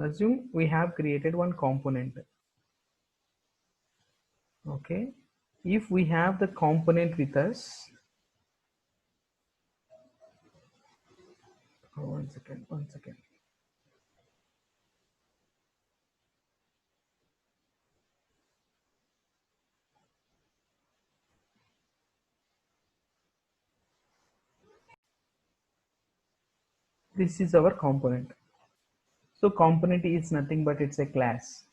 Assume we have created one component. Okay, if we have the component with us, one second. This is our component. So component is nothing but it's a class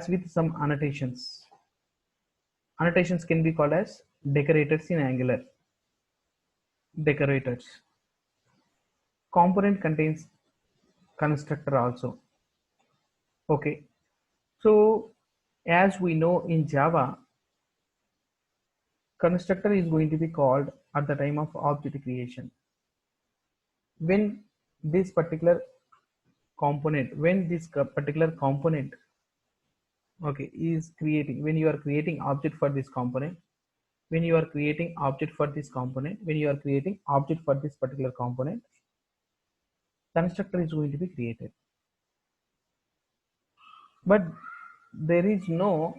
with some annotations. Annotations can be called as decorators in Angular. Decorators. Component contains constructor also. Okay, so as we know in Java, constructor is going to be called at the time of object creation. When this particular particular component, okay, is creating, when you are creating object for this component, when you are creating object for this component, when you are creating object for this particular component, constructor is going to be created. But there is no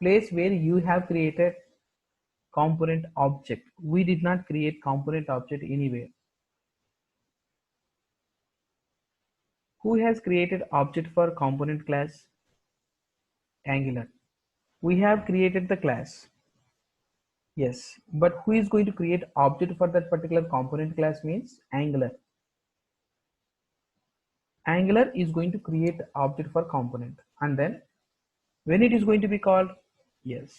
place where you have created component object. We did not create component object anywhere. Who has created object for component class? Angular. We have created the class. Yes, but who is going to create object for that particular component class means Angular. Angular is going to create object for component, and then when it is going to be called, yes,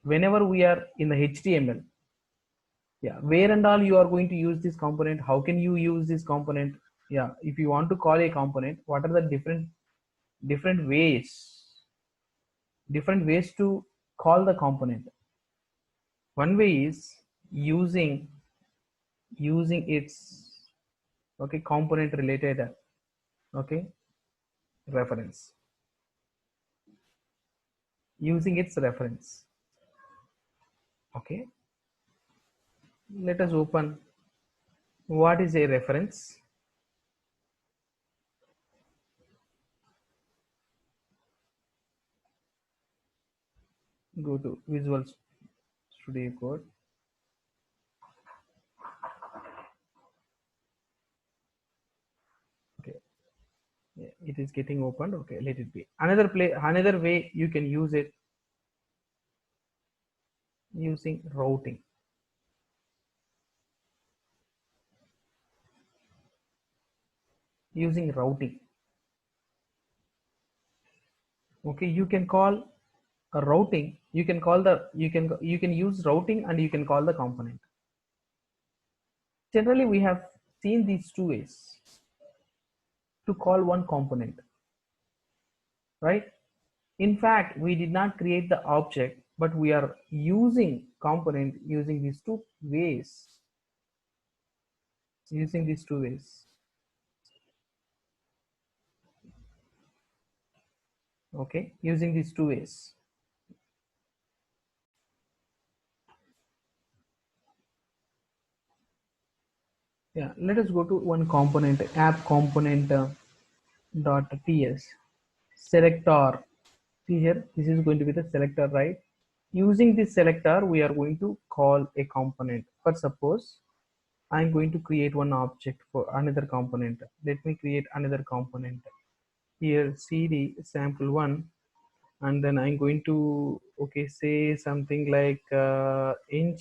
whenever we are in the HTML, yeah, where and all you are going to use this component, how can you use this component? Yeah, if you want to call a component, what are the different ways to call the component? One way is using its, okay, component related, okay, reference, using its reference. Okay, let us open what is a reference. Go to Visual Studio Code. Okay, yeah, it is getting opened. Okay, let it be. Another way you can use it, using routing. Using routing. Okay, you can call a routing. You can call the you can use routing and you can call the component. Generally, we have seen these two ways to call one component, right? In fact, we did not create the object, but we are using component using these two ways. Using these two ways. Okay, using these two ways. Yeah, let us go to one component, app component dot ts selector. See here, this is going to be the selector, right? Using this selector, we are going to call a component. For suppose I'm going to create one object for another component. Let me create another component. Here cd sample1, and then I'm going to, okay, say something like ng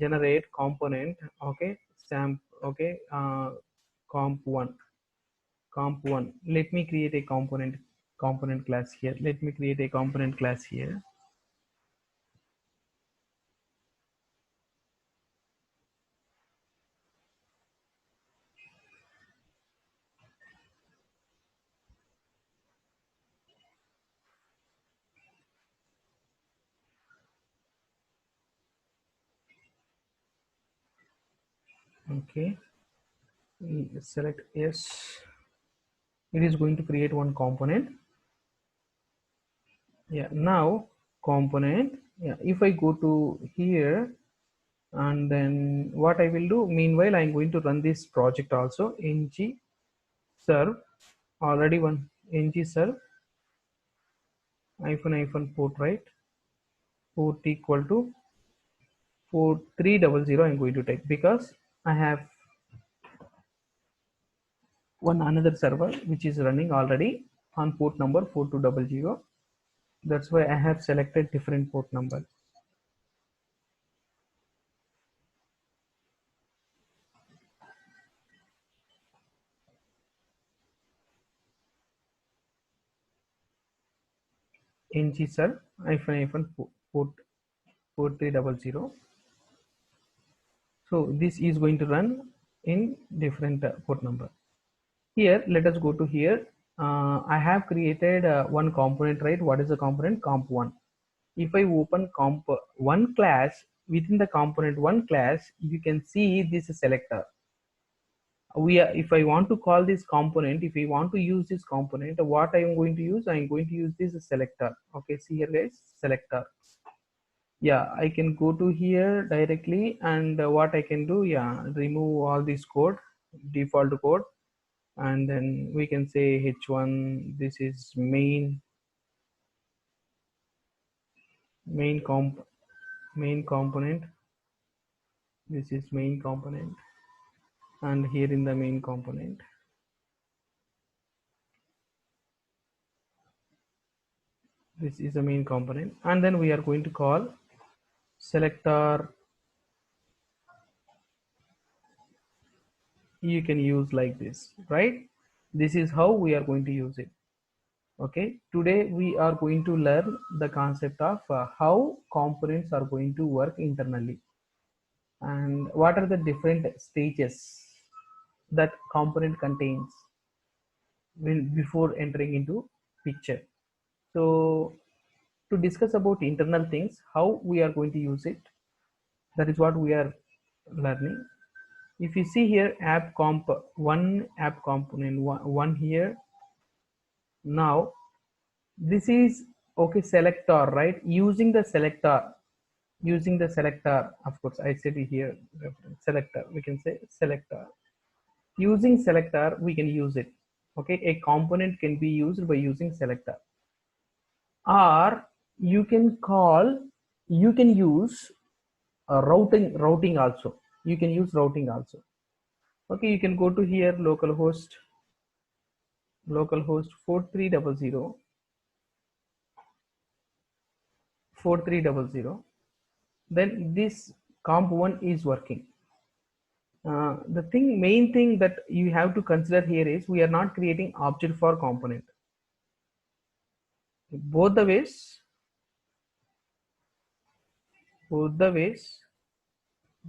generate component, okay, okay, comp1. Let me create a component class here. Let me create a component class here. Okay, select yes. It is going to create one component. Yeah, now component. Yeah, if I go to here, and then what I will do, meanwhile I'm going to run this project also, ng serve, already one ng serve hyphen port, right? Port equal to 4300. I'm going to type because I have one another server which is running already on port number 4200. That's why I have selected different port number. ng serve hyphen port 4300. So this is going to run in different port number. Here let us go to here. I have created one component, right? What is the component? Comp1. If I open comp1 class, within the component1 class you can see this selector. If I want to call this component, if I want to use this component, what I am going to use? I am going to use this selector. Okay, see here guys, selector. Yeah, I can go to here directly, and what I can do, yeah, remove all this code, default code, and then we can say h1. This is main component. This is main component, and here in the main component, this is the main component, and then we are going to call selector. You can use like this, right? This is how we are going to use it. Okay, today we are going to learn the concept of how components are going to work internally and what are the different stages that component contains when before entering into picture. So to discuss about internal things, how we are going to use it, that is what we are learning. If you see here, app comp one, app component one here. Now this is okay, selector, right? Using the selector, of course I said here selector, we can say selector. Using selector we can use it. Okay, a component can be used by using selector, or you can use routing also. You can use routing also. Okay, you can go to here, localhost 4300, then this comp1 is working. The main thing that you have to consider here is we are not creating object for component. Both the ways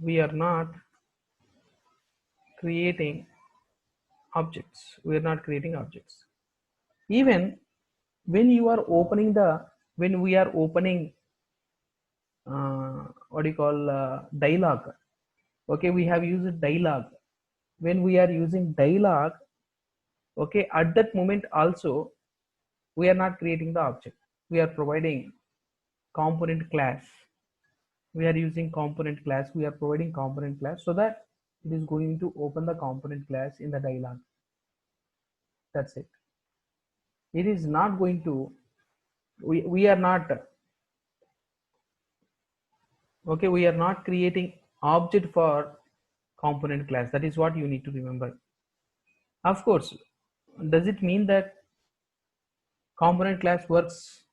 we are not creating objects. Even when you are opening when we are opening what do you call dialog. Okay, we have used dialog. When we are using dialog, okay, at that moment also we are not creating the object. We are providing component class. We are using component class. We are providing component class so that it is going to open the component class in the dialog. That's it. It is not going to, we are not, okay, we are not creating object for component class. That is what you need to remember. Of course, does it mean that component class works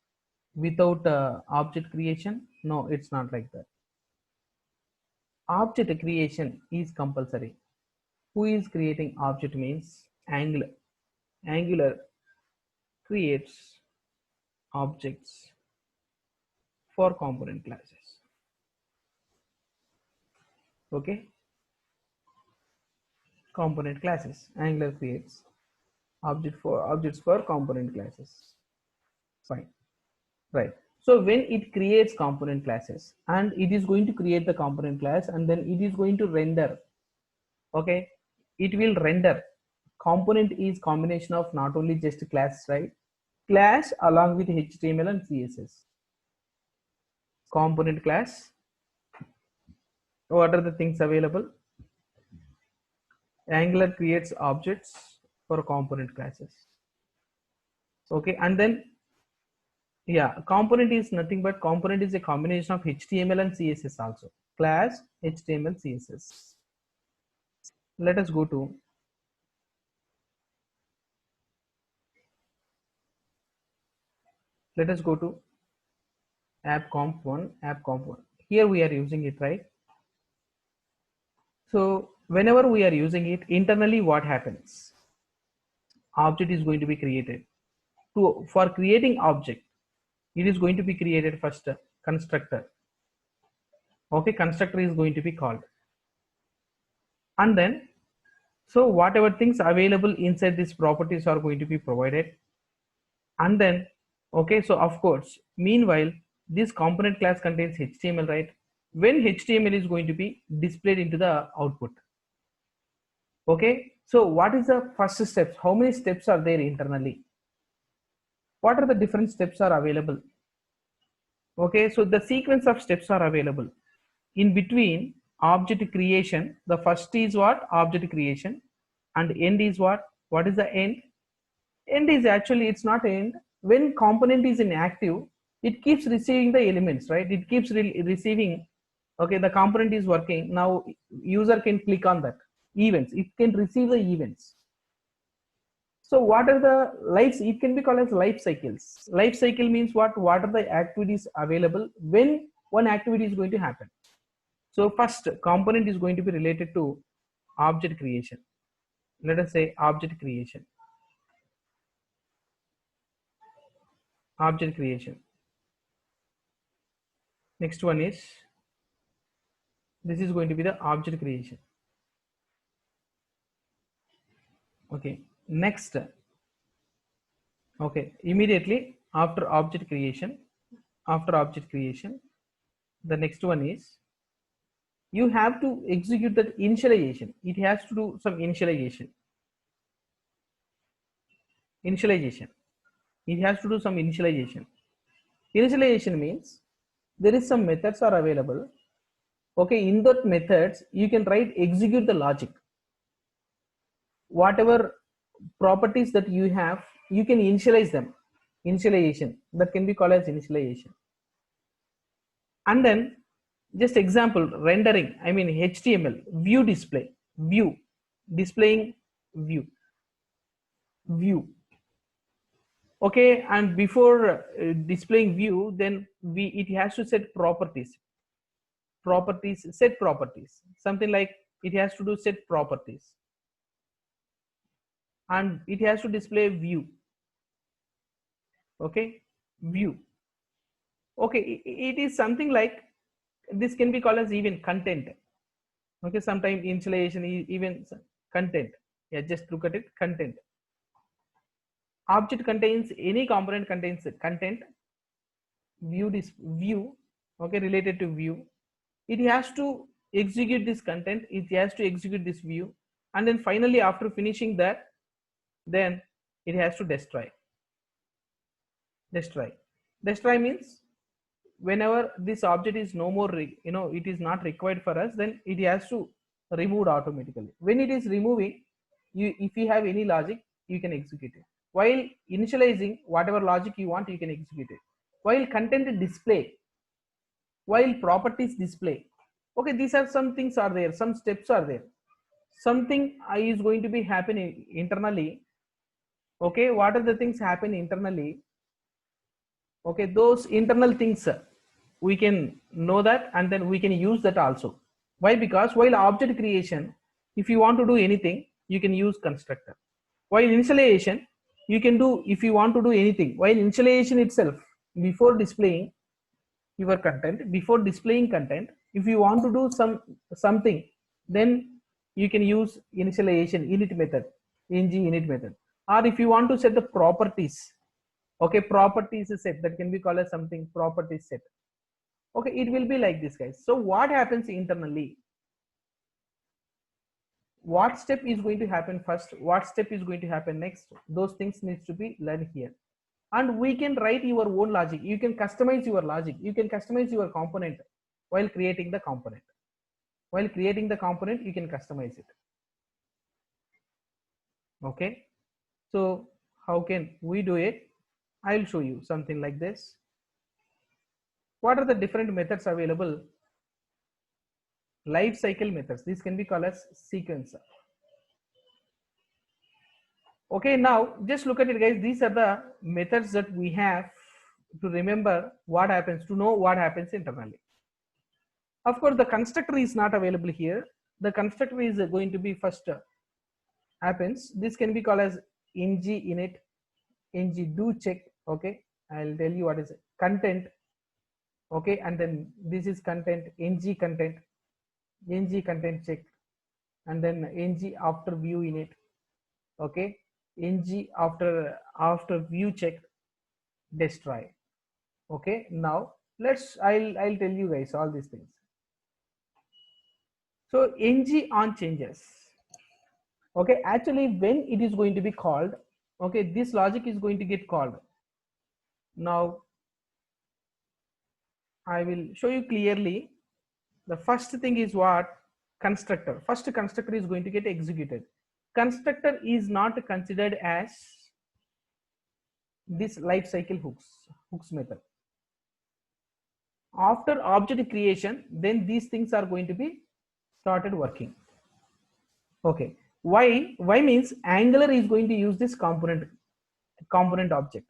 without object creation? No, it's not like that. Object creation is compulsory. Who is creating object means Angular creates objects for component classes. Okay, component classes. Angular creates objects for component classes. Fine, right? So when it creates component classes, and it is going to create the component class, and then it is going to render. Okay, it will render. Component is combination of not only just class, right? Class along with HTML and CSS. Component class. What are the things available? Angular creates objects for component classes. Okay, and then yeah, component is nothing but component is a combination of HTML and CSS also. Class HTML CSS. Let us go to app comp 1, app comp 1. Here we are using it, right? So whenever we are using it internally, what happens? Object is going to be created. For creating object, it is going to be created first constructor. Okay, constructor is going to be called, and then so whatever things available inside these properties are going to be provided, and then okay, so of course meanwhile this component class contains HTML, right? When HTML is going to be displayed into the output. Okay, so what is the first steps? How many steps are there internally? What are the different steps are available? Okay, so the sequence of steps are available. In between object creation, the first is what? Object creation, and end is what? What is the end? End is actually, it's not end. When component is inactive, it keeps receiving the elements, right? It keeps receiving. Okay, the component is working now. User can click on that events. It can receive the events. So what are the lives? It can be called as life cycles. Life cycle means what? What are the activities available when one activity is going to happen? So first component is going to be related to object creation. Let us say object creation. Object creation. Next one is, this is going to be the object creation. Okay, next, okay, immediately after object creation, the next one is you have to execute that initialization. It has to do some initialization. It has to do some initialization. Initialization means there is some methods are available. Okay, in that methods you can write execute the logic. Whatever properties that you have, you can initialize them. Initialization, that can be called as initialization. And then just example, rendering, I mean HTML, view display, view, displaying view. Okay, and before displaying view, then it has to set properties, set properties, something like it has to do set properties, and it has to display view. Okay, view. Okay, it is something like this can be called as even content. Okay, sometimes initialization is even content. Yeah, just look at it, content. Object contains, any component contains content. View, okay, related to view. It has to execute this content, it has to execute this view, and then finally after finishing that, then it has to destroy. Destroy means whenever this object is no more, it is not required for us, then it has to remove automatically. When it is removing, if you have any logic, you can execute it. While initializing, whatever logic you want, you can execute it. While content display, while properties display, okay, these are some things are there, some steps are there, something is going to be happening internally. Okay, what are the things happen internally? Okay, those internal things we can know that, and then we can use that also. Why? Because while object creation, if you want to do anything, you can use constructor. While initialization, you can do, if you want to do anything, while initialization itself, before displaying your content, before displaying content, if you want to do something, then you can use initialization init method, ing init method. Or if you want to set the properties, okay, properties set, that can be called as something properties set. Okay, it will be like this, guys. So what happens internally? What step is going to happen first? What step is going to happen next? Those things needs to be learned here. And we can write your own logic. You can customize your logic. You can customize your component while creating the component. While creating the component, you can customize it. Okay. So how can we do it? I'll show you something like this. What are the different methods available? Life cycle methods. This can be called as sequencer. Okay, now just look at it, guys. These are the methods that we have to remember what happens, to know what happens internally. Of course, the constructor is not available here. The constructor is going to be first happens. This can be called as ng init, ng do check. Okay, I'll tell you what is content. Okay, and then this is content, ng content, ng content check, and then ng after view init. Okay, ng after view check, destroy. Okay, now I'll tell you guys all these things. So ng on changes. Okay, actually when it is going to be called, okay, this logic is going to get called. Now I will show you clearly. The first thing is what? Constructor. First constructor is going to get executed. Constructor is not considered as this life cycle hooks method. After object creation, then these things are going to be started working. Okay, why means Angular is going to use this component object.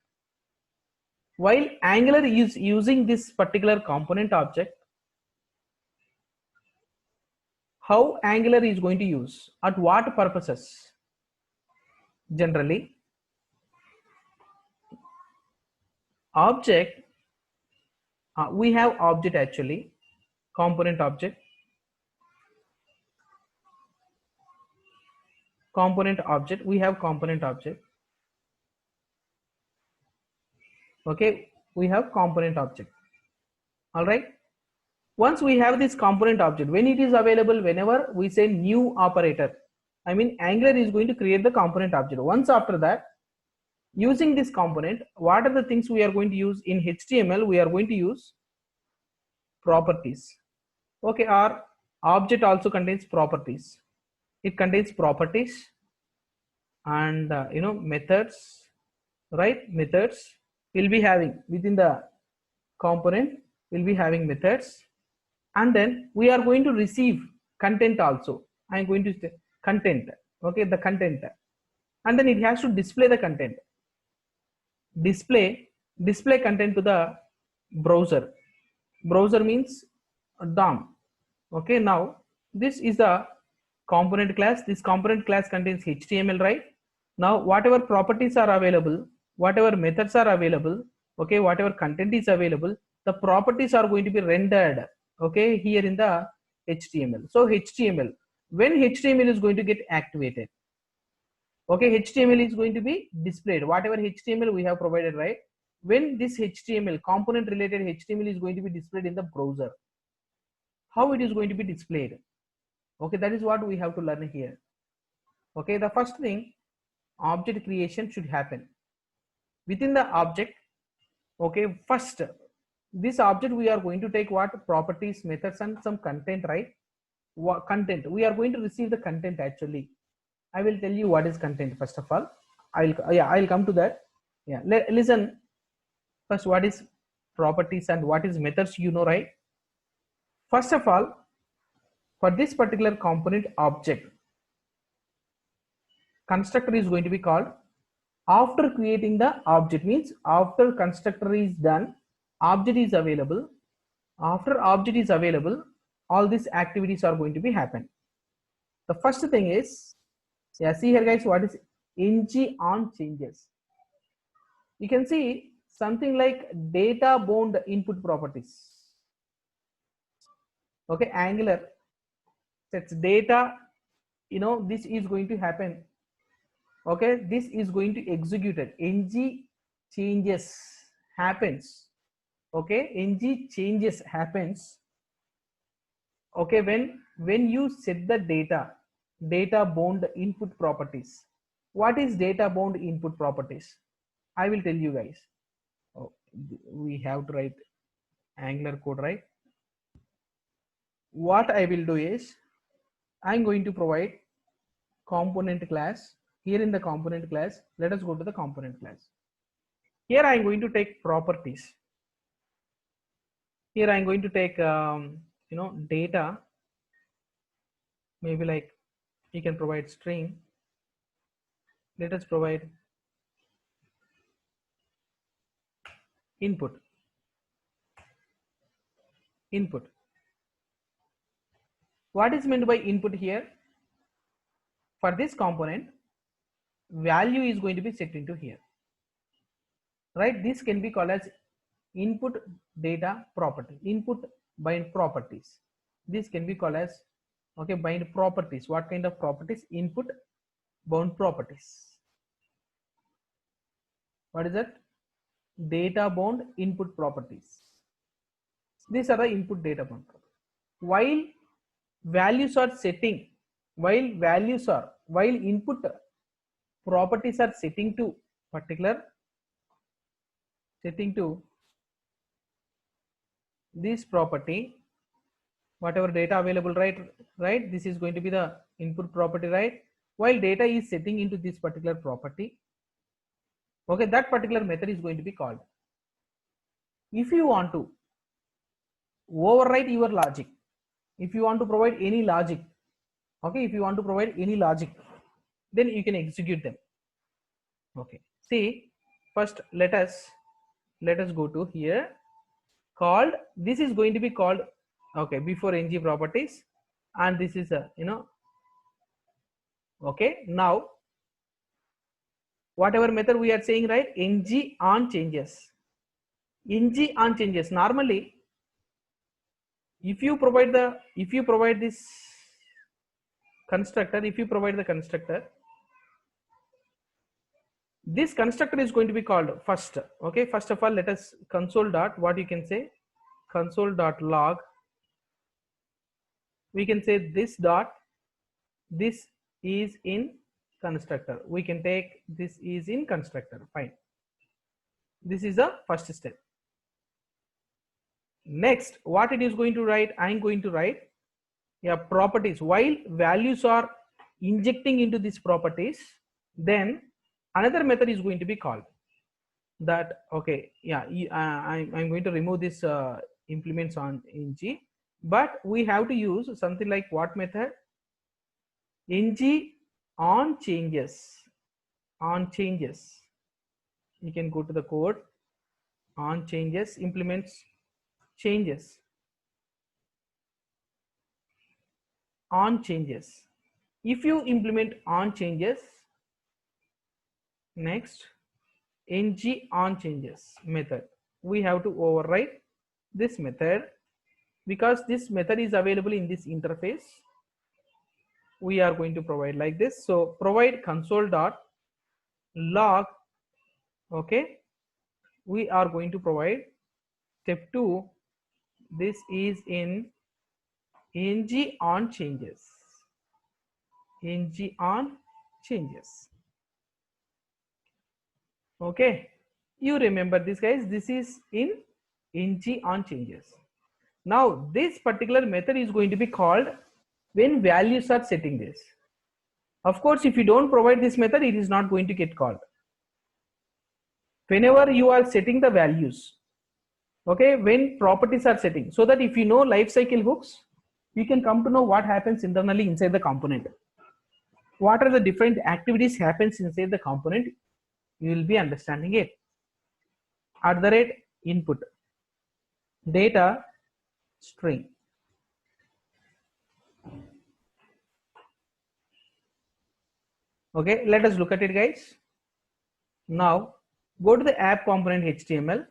While Angular is using this particular component object, how Angular is going to use, at what purposes? Generally, object, we have object, actually component object, we have component object. Okay, we have component object. All right, once we have this component object, when it is available, whenever we say new operator, I mean Angular is going to create the component object. Once after that, using this component, what are the things we are going to use? In HTML we are going to use properties. Okay, our object also contains properties. It contains properties and methods, right? Methods will be having within the component, will be having methods, and then we are going to receive content also. I'm going to say content. Okay, the content, and then it has to display the content. Display content to the browser. Browser means DOM. Okay, now this is the component class. This component class contains HTML, right? Now whatever properties are available, whatever methods are available, okay, whatever content is available, the properties are going to be rendered, okay, here in the HTML. So HTML, when HTML is going to get activated, okay, HTML is going to be displayed, whatever HTML we have provided, right? When this HTML, component related HTML, is going to be displayed in the browser, how it is going to be displayed? Okay, that is what we have to learn here. Okay, the first thing, object creation should happen within the object. Okay, first this object we are going to take what? Properties, methods, and some content, right? What content? We are going to receive the content. Actually, I will tell you what is content first of all. I'll come to that. Yeah, listen first, what is properties and what is methods, you know, right? First of all, for this particular component object, constructor is going to be called after creating the object. Means after constructor is done, object is available. After object is available, all these activities are going to be happen. The first thing is, yeah, see here guys, what is ng on changes? You can see something like data bound input properties. Okay, Angular sets data, this is going to happen. Okay, this is going to execute it. Ng changes happens. Okay, ng changes happens. Okay, when you set the data bound input properties. What is data bound input properties? I will tell you guys. Oh, we have to write Angular code, right? What I will do is, I'm going to provide component class. here in the component class, let us go to the component class. Here I am going to take properties. Here I am going to take data, maybe like you can provide string. Let us provide input. What is meant by input here? For this component, value is going to be set into here, right? This can be called as input data property, input bind properties. This can be called as bind properties. What kind of properties? Input bound properties. What is that? Data bound input properties. These are the input data bound properties. While values are setting, while input properties are setting to this property, whatever data available, right? This is going to be the input property, right? While data is setting into this particular property, okay, that particular method is going to be called. If you want to override your logic, if you want to provide any logic, okay, if you want to provide any logic, then you can execute them. Okay, see, first let us go to here, called, this is going to be called, okay, before ng properties, and this is a okay, now whatever method we are saying, right? ng on changes. Normally, if you provide this constructor, this constructor is going to be called first. Okay, first of all, let us console dot, what you can say, console dot log. We can say this dot, this is in constructor. We can take this is in constructor. Fine. This is the first step. Next, what it is going to write? I am going to write properties. While values are injecting into these properties, then another method is going to be called that. Okay, I'm going to remove this implements on ng, but we have to use something like what method? ng on changes. You can go to the code, on changes, implements changes, on changes. If you implement on changes, next ng on changes method, we have to override this method, because this method is available in this interface. We are going to provide like this. So provide console dot log. Okay, we are going to provide step 2. This is in ng on changes. Okay, you remember this, guys. This is in ng on changes. Now this particular method is going to be called when values are setting this. Of course, if you don't provide this method, it is not going to get called. Whenever you are setting the values, okay, when properties are setting, so that if you know lifecycle hooks, you can come to know what happens internally inside the component. What are the different activities happens inside the component, you will be understanding it. @input data string. Okay, let us look at it, guys. Now go to the app component HTML.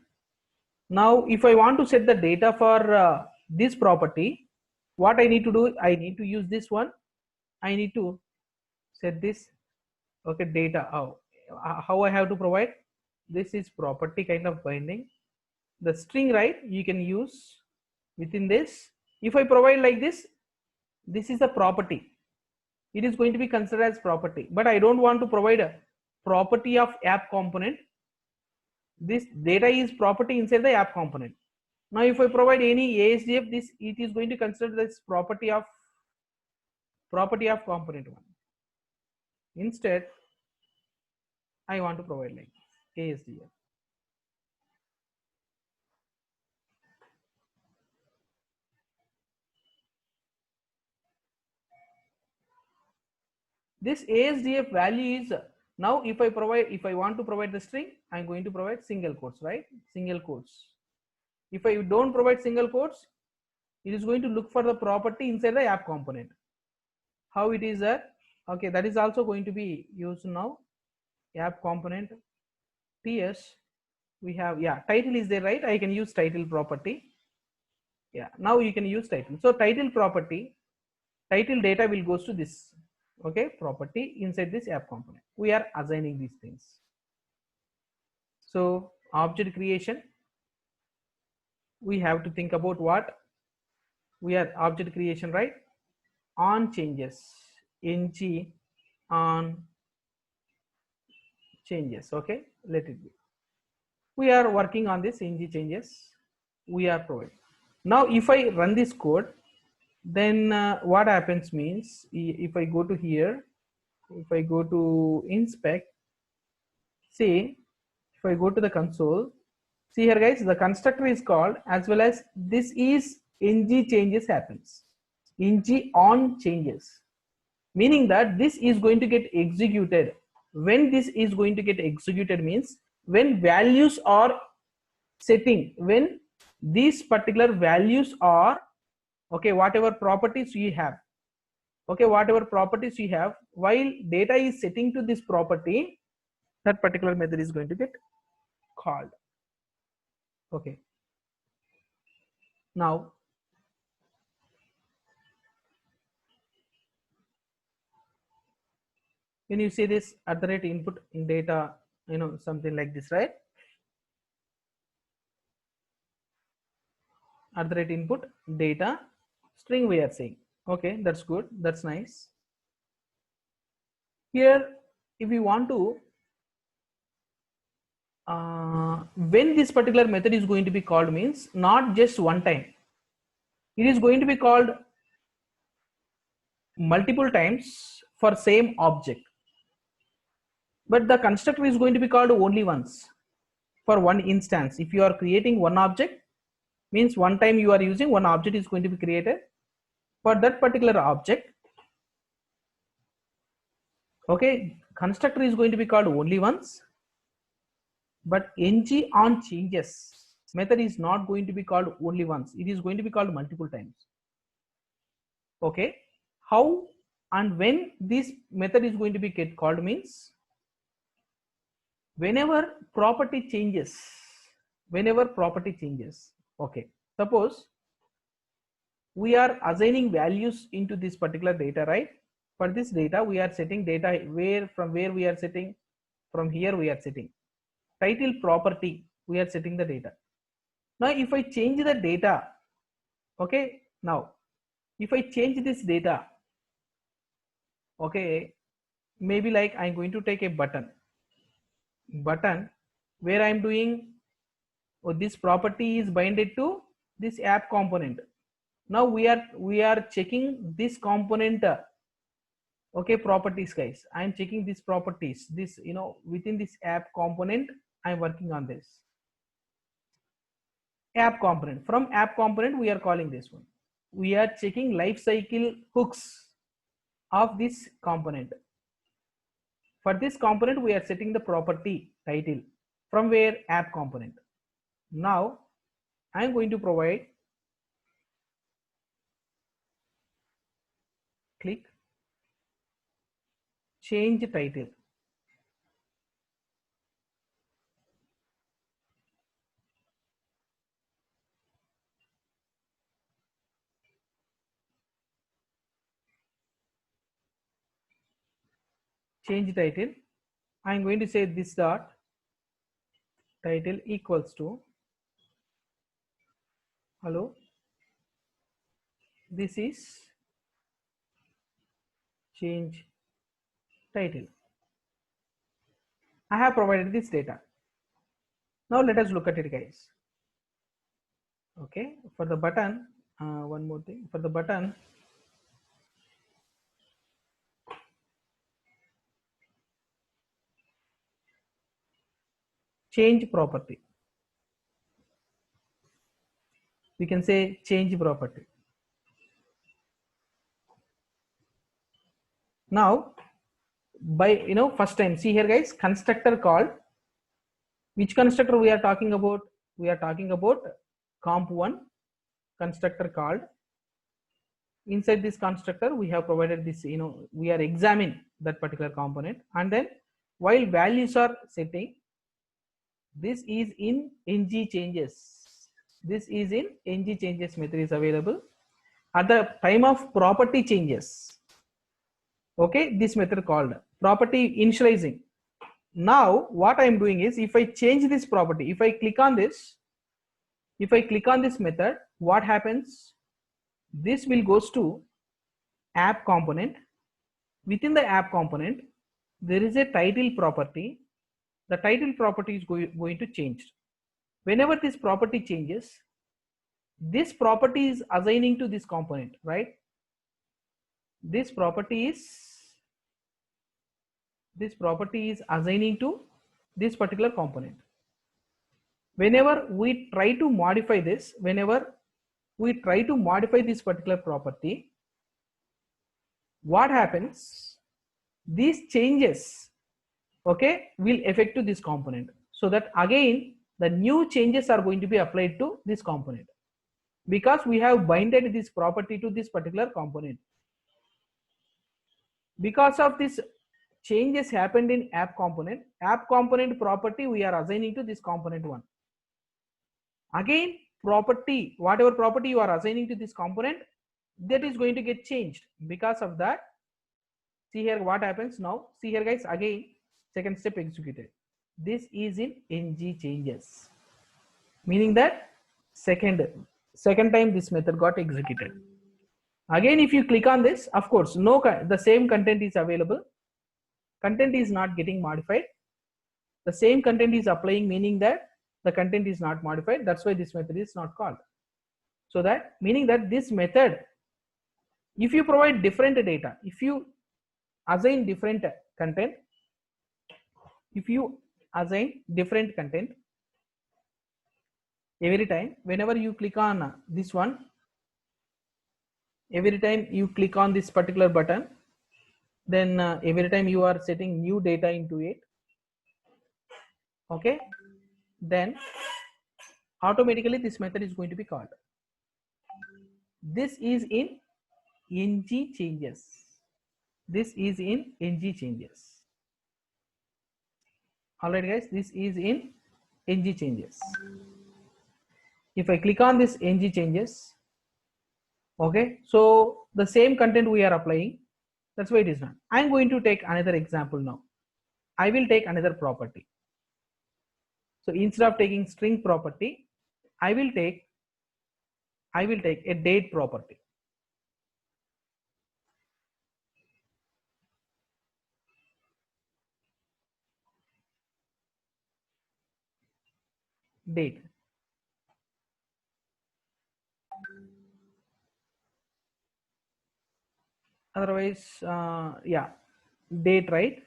Now if I want to set the data for this property, what I need to do, I need to use this one. I need to set this, okay, data. How I have to provide? This is property kind of binding. The string, right, you can use within this. If I provide like this, this is a property. It is going to be considered as property, but I don't want to provide a property of app component. This data is property inside the app component. Now if I provide any ASDF, this, it is going to consider this property of component 1. Instead, I want to provide like ASDF. This ASDF value is now if I want to provide the string, I'm going to provide single quotes, right? Single quotes. If I don't provide single quotes, it is going to look for the property inside the app component. How it is that? Okay, that is also going to be used now. App component TS. We have, yeah, title is there, right? I can use title property. Yeah, now you can use title. So title property, title data will goes to this, okay, property inside this app component. We are assigning these things. So object creation, we have to think about what we are object creation, right? On changes, ng on changes. Okay, let it be. We are working on this ng changes. We are providing. Now if I run this code, then what happens means if I go to here, if I go to inspect, see, if I go to the console, see here guys, the constructor is called, as well as this is ng changes happens, ng on changes, meaning that this is going to get executed. When this is going to get executed means when values are setting, when these particular values are, okay, whatever properties we have, okay, whatever properties we have, while data is setting to this property, that particular method is going to get called. Okay, now when you see this at the rate input in data, you know, something like this, right? At the rate input data string we are saying, okay, that's good, that's nice. Here if we want to when this particular method is going to be called means not just one time, it is going to be called multiple times for same object, but the constructor is going to be called only once for one instance. If you are creating one object means one time you are using one object is going to be created for that particular object. Okay, constructor is going to be called only once, but ng on changes method is not going to be called only once, it is going to be called multiple times. Okay, how and when this method is going to be get called means whenever property changes, whenever property changes. Okay, suppose we are assigning values into this particular data, right? For this data we are setting data, where from where we are setting, from here we are setting title property, we are setting the data. Now if I change the data, okay, now if I change this data, okay, maybe like I'm going to take a button where I'm doing, oh, this property is binded to this app component. Now we are checking this component, okay, properties guys, I'm checking these properties, this, you know, within this app component I'm working on this app component. From app component we are calling this one, we are checking life cycle hooks of this component. For this component we are setting the property title from where app component. Now I'm going to provide, click change title, change title. I'm going to say this dot title equals to hello, this is change title. I have provided this data. Now let us look at it guys. Okay, for the button, one more thing, for the button, change property. We can say change property. Now, by first time, see here guys, constructor called, which constructor we are talking about? We are talking about comp1 constructor called. Inside this constructor we have provided this, we are examining that particular component, and then while values are setting, this is in ng changes. This is in ng changes method is available at the time of property changes. Okay, this method called property initializing. Now what I am doing is, if I change this property, if I click on this method, what happens? This will goes to app component. Within the app component, there is a title property. The title property is going to change. Whenever this property changes, this property is assigning to this component, right? This property is assigning to this particular component. Whenever we try to modify this, this particular property, what happens? These changes, okay, will affect to this component, so that again the new changes are going to be applied to this component, because we have binded this property to this particular component. Because of this changes happened in app component property we are assigning to this component one. Again, property, whatever property you are assigning to this component, that is going to get changed. Because of that, see here what happens now. See here guys, again second step executed. This is in ng changes, meaning that second time this method got executed. Again, if you click on this, of course the same content is available. Content is not getting modified. The same content is applying, meaning that the content is not modified. That's why this method is not called. So that meaning that this method, if you provide different data, if you assign different content, every time whenever you click on this one, every time you click on this particular button, then every time you are setting new data into it, okay, then automatically this method is going to be called. This is in ng changes. This is in ng changes. Alright guys, this is in ng changes. If I click on this ng changes, okay, so the same content we are applying, that's why it is not. I'm going to take another example now. I will take another property. So instead of taking string property, I will take a date property. Date. Otherwise, yeah, date, right?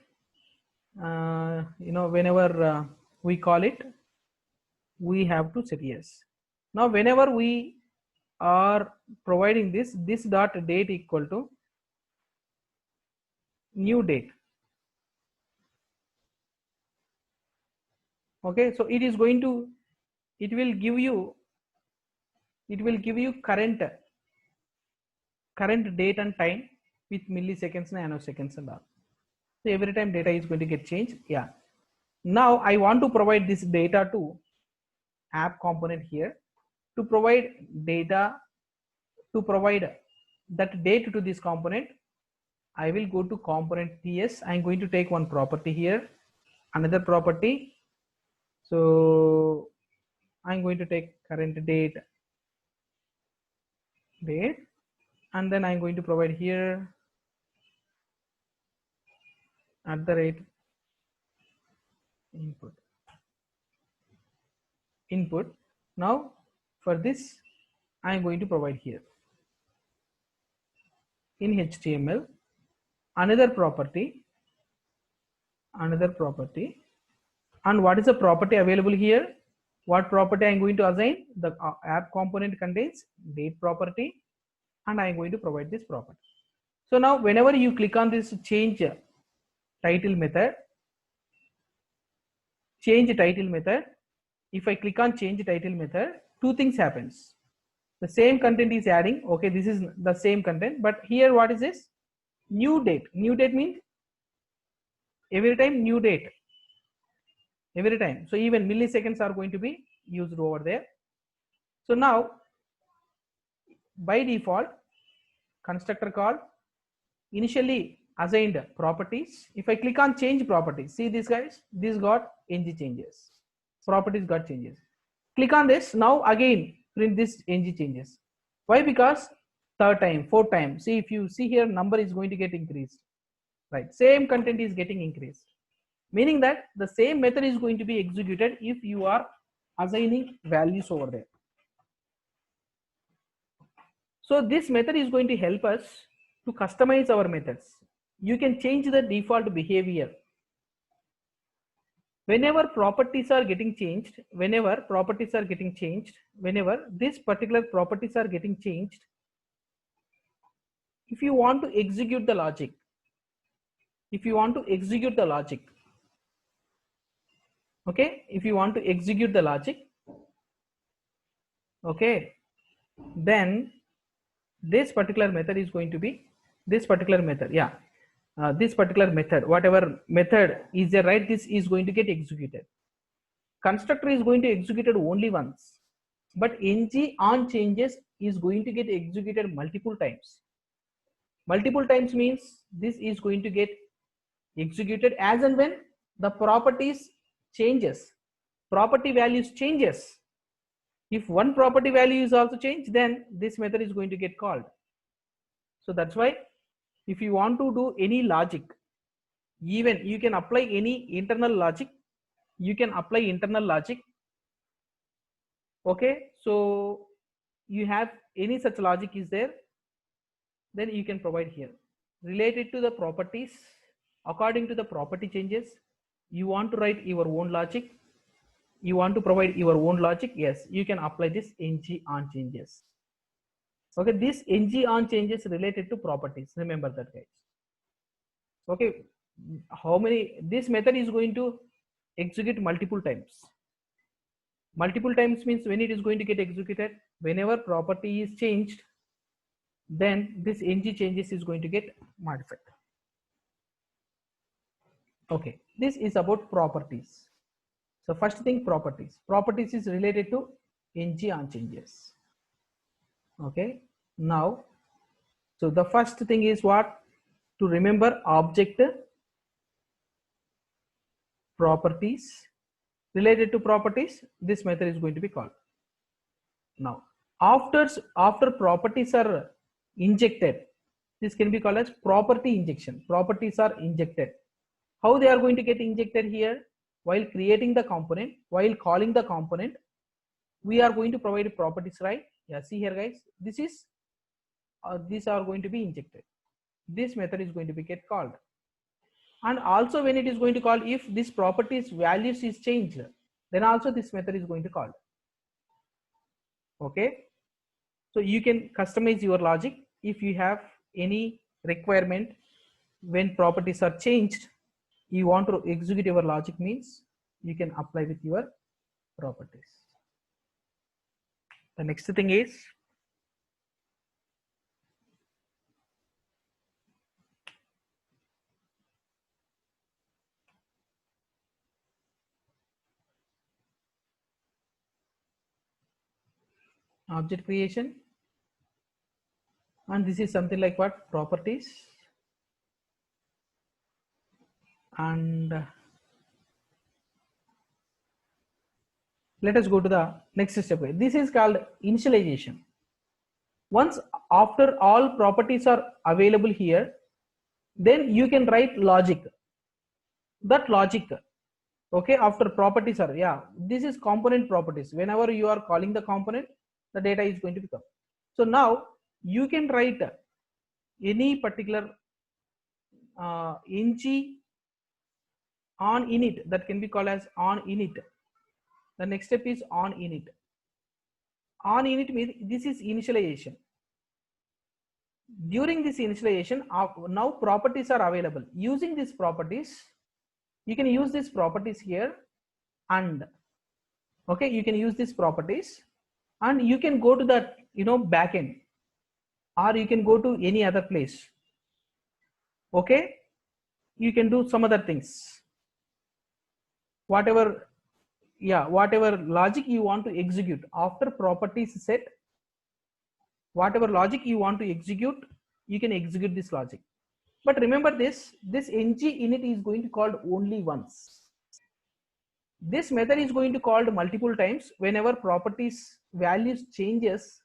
Whenever we call it, we have to set yes. Now whenever we are providing this dot date equal to new date, okay, so it is going to, it will give you current date and time with milliseconds and nanoseconds and all. So every time data is going to get changed. Yeah, now I want to provide this data to app component here. To provide data, to provide that date to this component, I will go to component ts. I'm going to take one property here, another property. So I'm going to take current date, and then I'm going to provide here @ input. Now for this I'm going to provide here in HTML another property, And what is the property available here? What property I am going to assign? The app component contains date property, and I am going to provide this property. So now whenever you click on this change title method, if I click on change title method, two things happens. The same content is adding. Okay, this is the same content, but here what is this? New date. New date means every time new date. Every time. So even milliseconds are going to be used over there. So now by default, constructor call initially assigned properties. If I click on change properties, see this guys, this got ng changes. Properties got changes. Click on this. Now again print this ng changes. Why? Because third time, fourth time. See, if you see here, number is going to get increased. Right? Same content is getting increased. Meaning that the same method is going to be executed if you are assigning values over there. So this method is going to help us to customize our methods. You can change the default behavior. Whenever properties are getting changed, whenever this particular properties are getting changed, if you want to execute the logic, okay, if you want to execute the logic, okay, then this particular method is going to be this particular method. Yeah, this particular method, whatever method is there, right, this is going to get executed. Constructor is going to execute it only once, but ng on changes is going to get executed multiple times. Multiple times means this is going to get executed as and when the properties changes, property values changes. If one property value is also changed, then this method is going to get called. So that's why if you want to do any logic, even you can apply any internal logic, okay, so you have any such logic is there, then you can provide here related to the properties. According to the property changes, you want to write your own logic, you want to provide your own logic, yes, you can apply this ng on changes. Okay, this ng on changes related to properties, remember that guys. Okay, how many, this method is going to execute multiple times. Multiple times means when it is going to get executed, whenever property is changed, then this ng changes is going to get modified. Okay, this is about properties. So first thing, properties. Properties is related to ng on changes. Okay, now, so the first thing is what? To remember object properties. Related to properties, this method is going to be called. Now, after properties are injected, this can be called as property injection. Properties are injected. How they are going to get injected here? While creating the component, while calling the component, we are going to provide properties, right? Yeah, see here guys, this is these are going to be injected. This method is going to be get called. And also when it is going to call, if this properties values is changed, then also this method is going to call. Okay, so you can customize your logic if you have any requirement. When properties are changed, you want to execute your logic, means you can apply with your properties. The next thing is object creation, and this is something like what? Properties. And let us go to the next step. This is called initialization. Once after all properties are available here, then you can write logic. That logic, okay, after properties are, yeah, this is component properties. Whenever you are calling the component, the data is going to become. So now you can write any particular ng On init, that can be called as on init. The next step is on init. On init means this is initialization. During this initialization, now properties are available. Using these properties, you can use these properties here, and okay, you can use these properties, and you can go to the backend, or you can go to any other place. Okay, you can do some other things, whatever logic you want to execute after properties set. Whatever logic you want to execute, you can execute this logic. But remember this ng init is going to called only once. This method is going to called multiple times. Whenever properties values changes,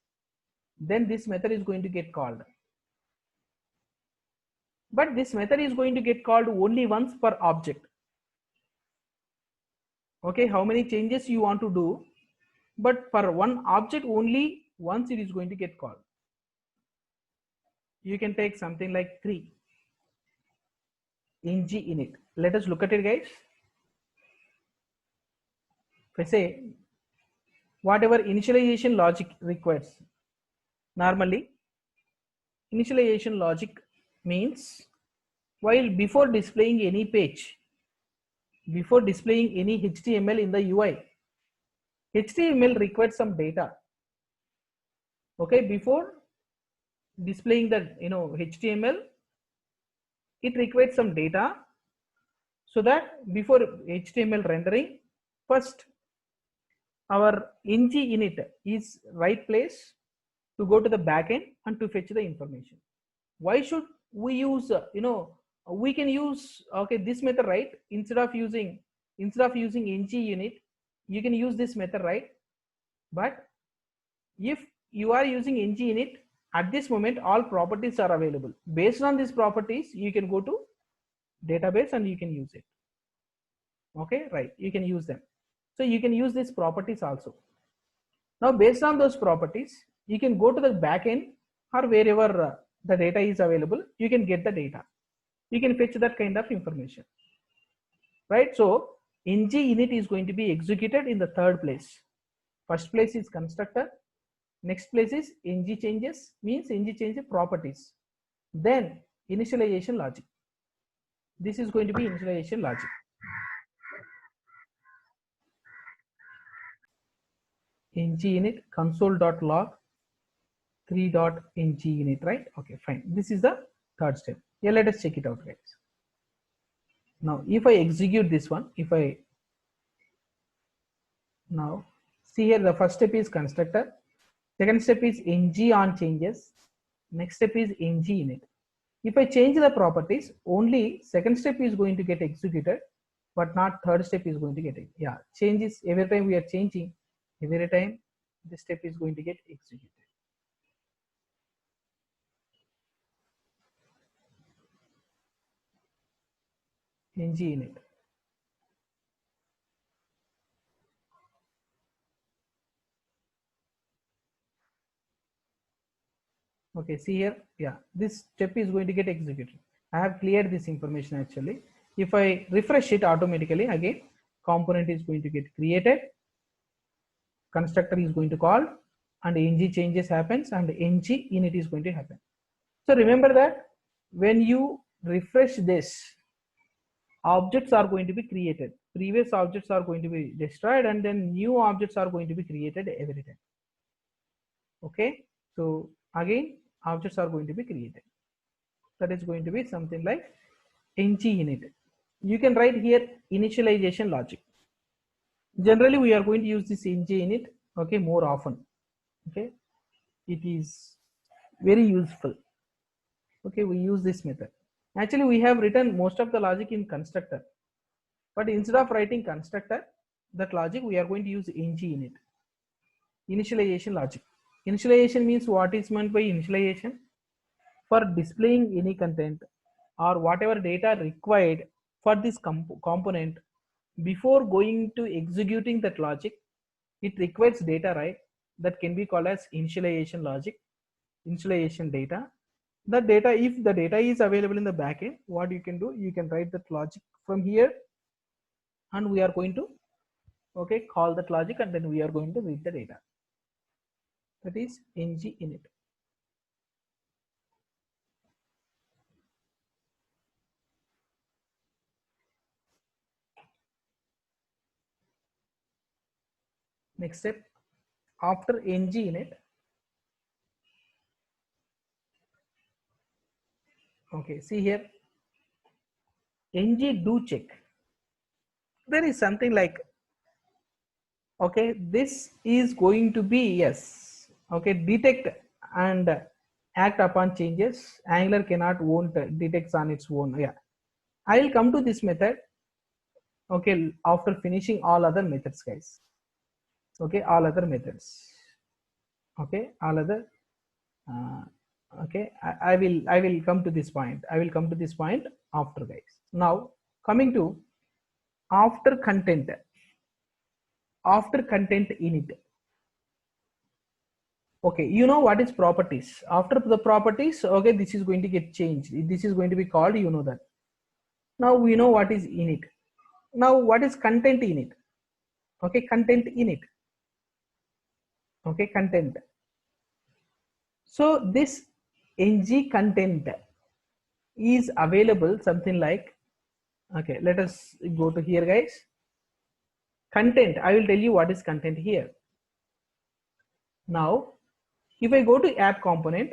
then this method is going to get called. But this method is going to get called only once per object. Okay, how many changes you want to do, but for one object only once it is going to get called. You can take something like 3 ng init. Let us look at it, guys. If I say whatever initialization logic requires, normally initialization logic means while before displaying any page, before displaying any HTML in the UI, HTML requires some data. Okay, before displaying the HTML, it requires some data, so that before HTML rendering, first our ng init is right place to go to the backend and to fetch the information. Why should we use we can use this method, right? Instead of using ng init, you can use this method, right? But if you are using ng init, at this moment all properties are available. Based on these properties, you can go to database and you can use it. Okay, right, you can use them. So you can use these properties also. Now based on those properties, you can go to the backend or wherever the data is available, you can get the data. You can fetch that kind of information, right? So ng init is going to be executed in the third place. First place is constructor. Next place is ng changes, means ng change properties. Then initialization logic. This is going to be initialization logic. Ng init console.log 3.ng init, right? Okay, fine. This is the third step. Yeah, let us check it out, guys. Now if I execute this one, now see here, the first step is constructor, second step is ng on changes, next step is ng init. If I change the properties, only second step is going to get executed, but not third step is going to get it. Yeah, changes every time we are changing, every time this step is going to get executed. Ng init. Okay, see here, yeah, this step is going to get executed. I have cleared this information actually. If I refresh it automatically, again component is going to get created, constructor is going to call, and ng changes happens, and ng init is going to happen. So remember that when you refresh this, objects are going to be created, previous objects are going to be destroyed, and then new objects are going to be created every time. Okay, so again objects are going to be created. That is going to be something like ng init. You can write here initialization logic. Generally we are going to use this ng init, okay, more often. Okay, it is very useful. Okay, we use this method. Actually we have written most of the logic in constructor, but instead of writing constructor, that logic we are going to use ng init, initialization logic. Initialization means what is meant by initialization? For displaying any content or whatever data required for this component, before going to executing that logic, it requires data, right? That can be called as initialization logic, initialization data. The data, if the data is available in the backend, what you can do, you can write that logic from here and we are going to, okay, call that logic, and then we are going to read the data. That is ng init. Next step, after ng init, okay, see here, ng do check. There is something like, okay, this is going to be yes, okay, detect and act upon changes. Angular cannot won't detects on its own. Yeah, I will come to this method, okay, after finishing all other methods, guys. Okay, all other methods, okay, all other okay, I will come to this point. I will come to this point after, guys. Now coming to after content init. Okay, you know what is properties. After the properties, okay, this is going to get changed. This is going to be called, you know that. Now we know what is init. Now what is content init? Okay, content init. Okay, content. So this ng content is available something like, okay, let us go to here, guys. Content, I will tell you what is content here. Now if I go to app component,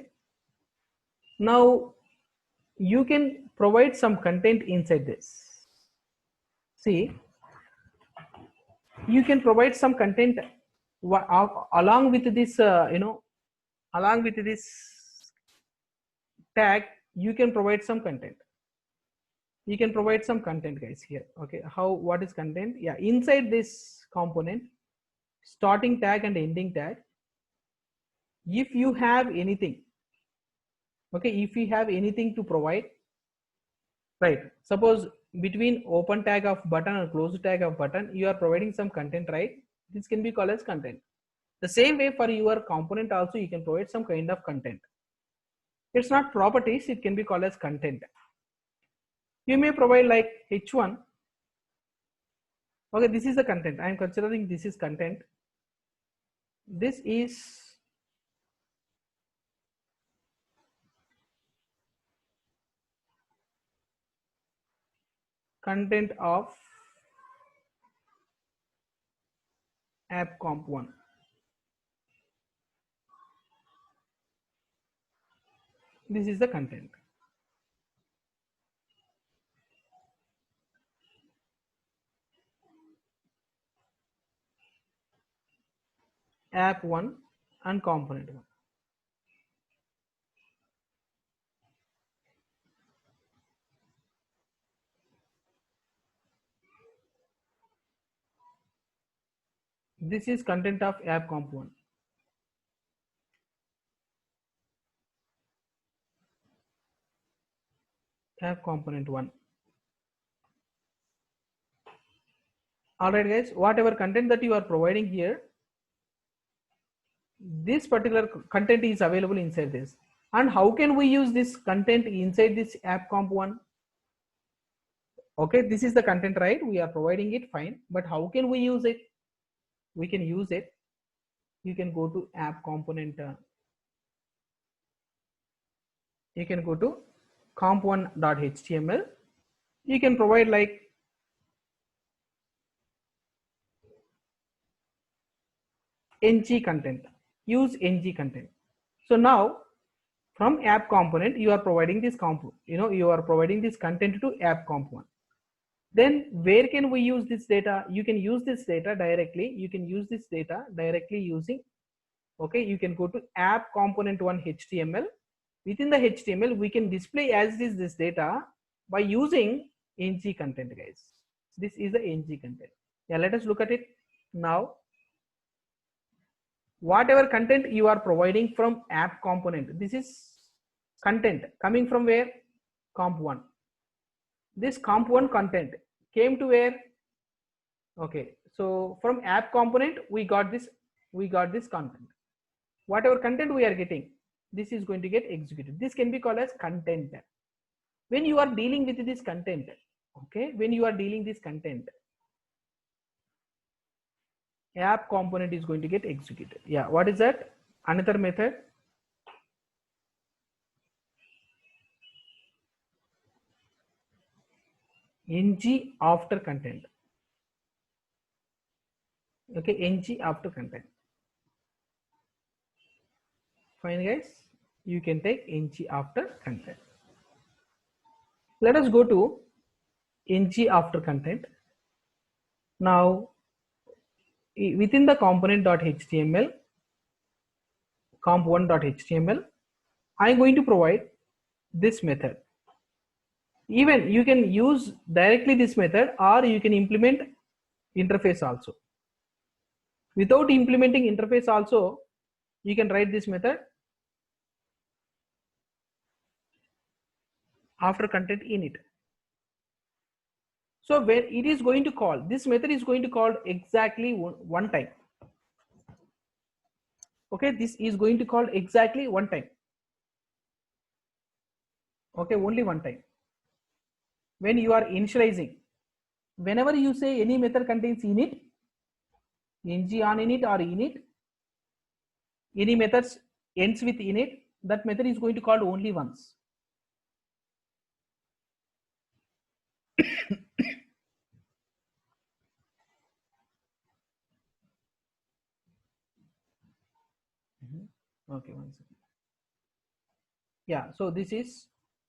now you can provide some content inside this. See, you can provide some content along with this, along with this tag, you can provide some content. You can provide some content, guys, here. Okay, how, what is content? Yeah, inside this component, starting tag and ending tag, if you have anything, okay, if you have anything to provide, right, suppose between open tag of button and close tag of button, you are providing some content, right? This can be called as content. The same way for your component also, you can provide some kind of content. It's not properties, it can be called as content. You may provide like h1. Okay, this is the content. I am considering this is content. This is content of app comp 1. This is the content. App 1 and component 1. This is content of app comp 1. App component 1. Alright, guys, whatever content that you are providing here, this particular content is available inside this. And how can we use this content inside this app comp 1? Okay, this is the content, right? We are providing it, fine, but how can we use it? We can use it. You can go to app component, you can go to comp1.html. You can provide like ng content, use ng content. So now from app component, you are providing this you are providing this content to app comp 1. Then where can we use this data? You can use this data directly. You can use this data directly using, okay, you can go to app component 1 HTML. Within the HTML, we can display as is this data by using ng content, guys. This is the ng content. Yeah, let us look at it now. Whatever content you are providing from app component, this is content coming from where? Comp 1. This comp 1 content came to where? Okay, so from app component we got this content. Whatever content we are getting, this is going to get executed. This can be called as content. When you are dealing with this content, okay, when you are dealing this content, app component is going to get executed. Yeah, what is that? Another method. Ng after content. Okay, ng after content. Fine guys, you can take ng after content. Let us go to ng after content. Now within the component.html, comp1.html, I'm going to provide this method. Even you can use directly this method, or you can implement interface also. Without implementing interface also, you can write this method after content init. So when it is going to call, this method is going to call exactly one time. Okay, this is going to call exactly one time. Okay, only one time. When you are initializing, whenever you say any method contains init, ng on init or init, any methods ends with init, that method is going to call only once. Okay, one second. Yeah, so this is,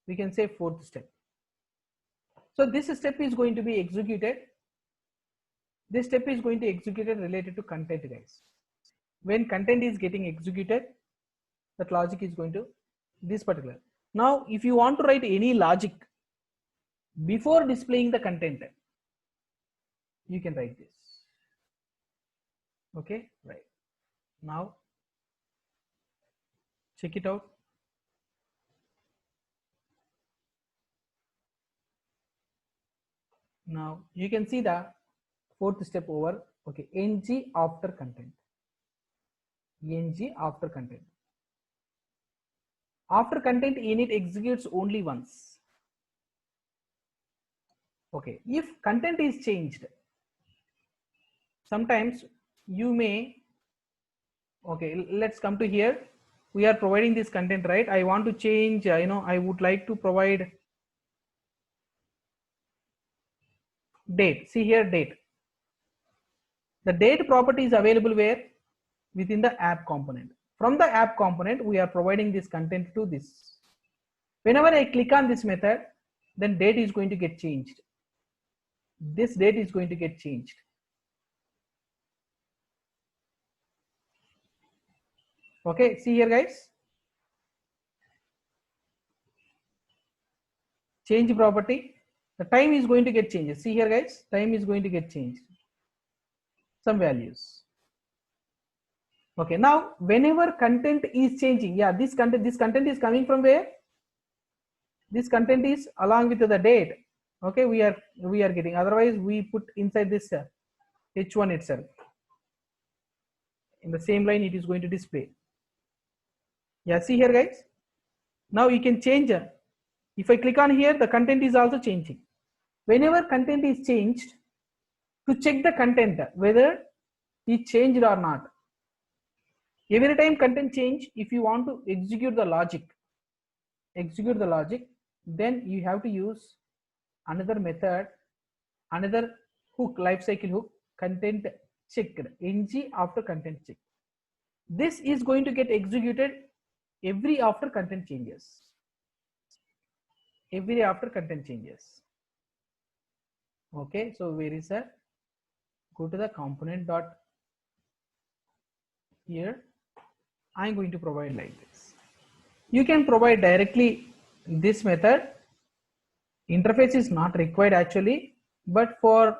we can say, fourth step. So this step is going to be executed. This step is going to be executed related to content, guys. When content is getting executed, that logic is going to this particular. Now, if you want to write any logic before displaying the content, you can write this. Okay, right. Now, check it out. Now you can see the fourth step over. Okay, ng after content. Ng after content. After content init executes only once. Okay, if content is changed, sometimes you may, okay, let's come to here. We are providing this content, right? I want to change, I would like to provide date. See here, date. The date property is available where? Within the app component. From the app component, we are providing this content to this. Whenever I click on this method, then date is going to get changed. This date is going to get changed. Okay, see here, guys. Change property. The time is going to get changed. See here, guys. Time is going to get changed. Some values. Okay, now whenever content is changing, yeah, this content is coming from where? This content is along with the date. Okay, we are getting. Otherwise, we put inside this h1 itself. In the same line, it is going to display. Yeah, see here, guys. Now you can change. If I click on here, the content is also changing. Whenever content is changed, to check the content whether it changed or not. Every time content change, if you want to execute the logic, then you have to use another method, another hook, lifecycle hook, content checked, ng after content check. This is going to get executed every after content changes. Every after content changes. Okay, so where is that? Go to the component dot here. I'm going to provide like this. You can provide directly this method. Interface is not required actually, but for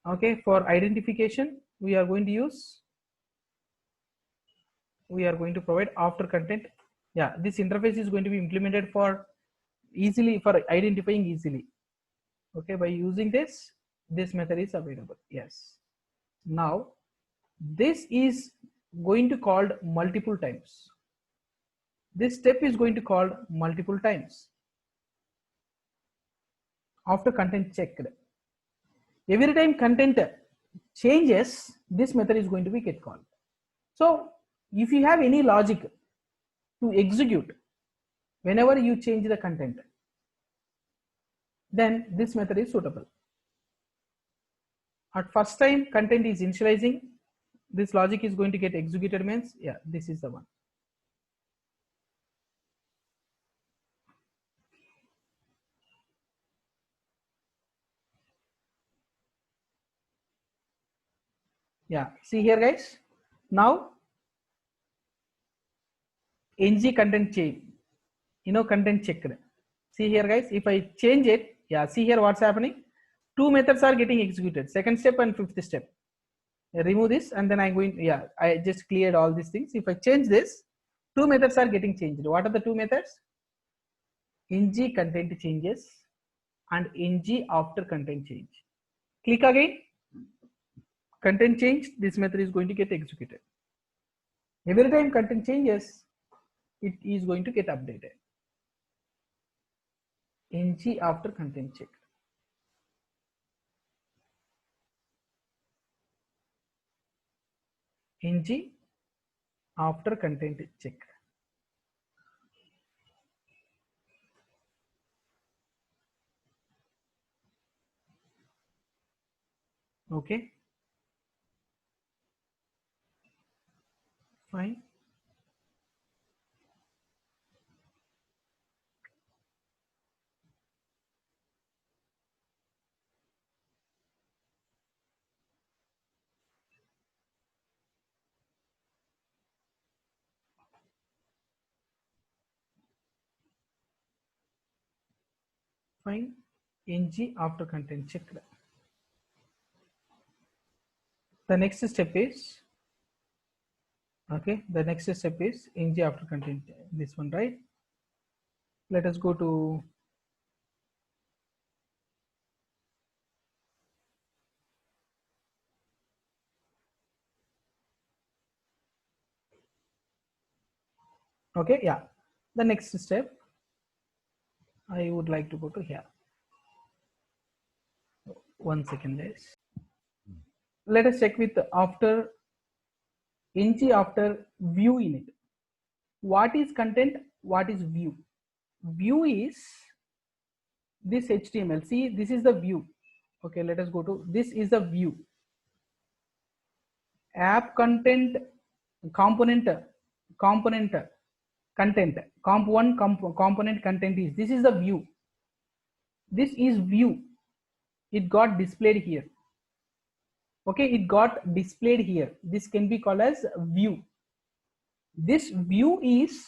identification, we are going to provide after content. Yeah, this interface is going to be implemented for identifying easily. Okay, by using this method is available. Yes. Now this is going to called multiple times. This step is going to called multiple times after content checked. Every time content changes, this method is going to be get called. So if you have any logic to execute whenever you change the content, then this method is suitable. At first time content is initializing, this logic is going to get executed means, yeah, this is the one. Yeah, see here guys, now ng content change, content checked. See here guys, if I change it, yeah, see here what's happening. Two methods are getting executed, second step and fifth step. I remove this and then I'm going, yeah, I just cleared all these things. If I change this, two methods are getting changed. What are the two methods? ng content changes and ng after content change. Click again, content change, this method is going to get executed. Every time content changes, it is going to get updated. ng after content check. ng after content check. Okay, fine. Fine, ng after content checked. The next step is, okay, the next step is ng after content, this one, right? Let us go to okay, yeah, the next step I would like to go to here. 1 second guys, let us check with after ng after view init. What is content, what is view? View is this HTML, see this is the view. Okay, let us go to, this is the view. App content component content comp1 component content is, this is the view. This is view, it got displayed here. Okay, it got displayed here, this can be called as view. This view is,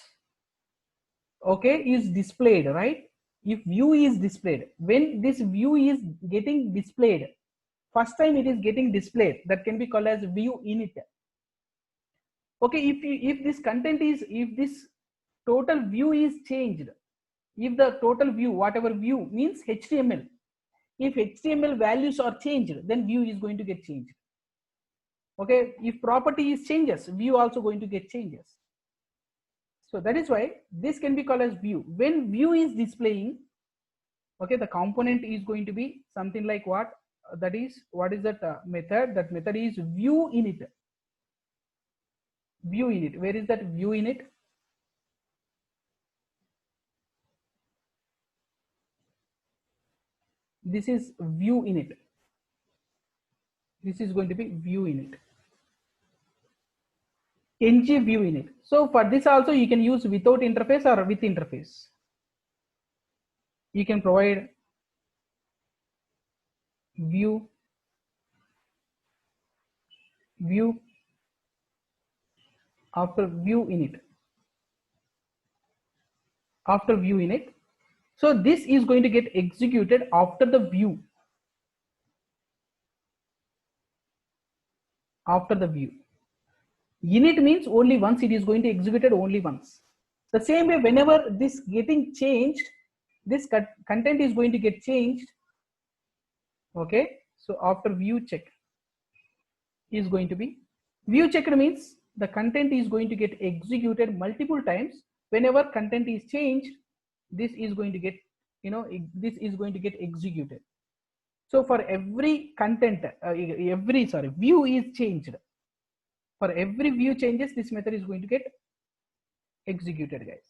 okay, is displayed, right? If view is displayed, when this view is getting displayed, first time it is getting displayed, that can be called as view init. Okay, if this content is, if this total view is changed, if the total view, whatever view means HTML, if HTML values are changed, then view is going to get changed. Okay, if property is changes, view also going to get changes. So that is why this can be called as view. When view is displaying, okay, the component is going to be something like what? That is, what is that method? That method is view init. View init. Where is that view init? This is view init. This is going to be view init. ng view init. So for this also you can use without interface or with interface. You can provide view after view init. After view init. So this is going to get executed after the view. After the view. Init means only once, it is going to executed only once. The same way, whenever this getting changed, this content is going to get changed. Okay, so after view check is going to be, view checked means the content is going to get executed multiple times. Whenever content is changed, this is going to get, this is going to get executed. So for every content, view is changed. For every view changes, this method is going to get executed, guys.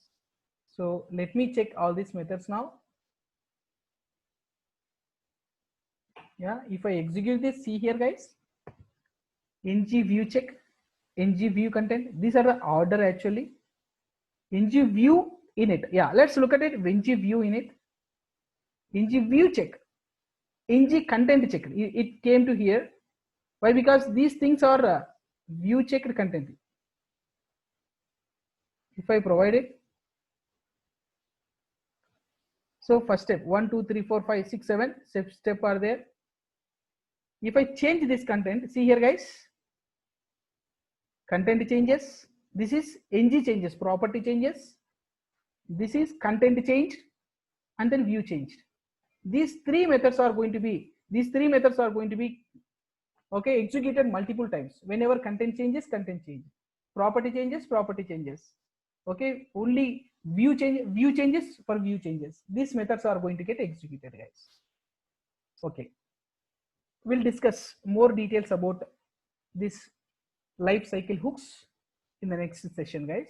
So let me check all these methods now. Yeah, if I execute this, see here, guys, ng view check, ng view content, these are the order actually. Ng view init, yeah, let's look at it. Ng view init, ng view check, ng content check, it came to here. Why? Because these things are view checked content. If I provide it, so first step 1 2 3 4 5 6 7 step are there. If I change this content, see here, guys, content changes, this is ng changes, property changes, this is content changed, and then view changed. These three methods are going to be okay, executed multiple times. Whenever content changes, property changes, okay, only view changes for view changes. These methods are going to get executed, guys. Okay, we'll discuss more details about this life cycle hooks in the next session, guys.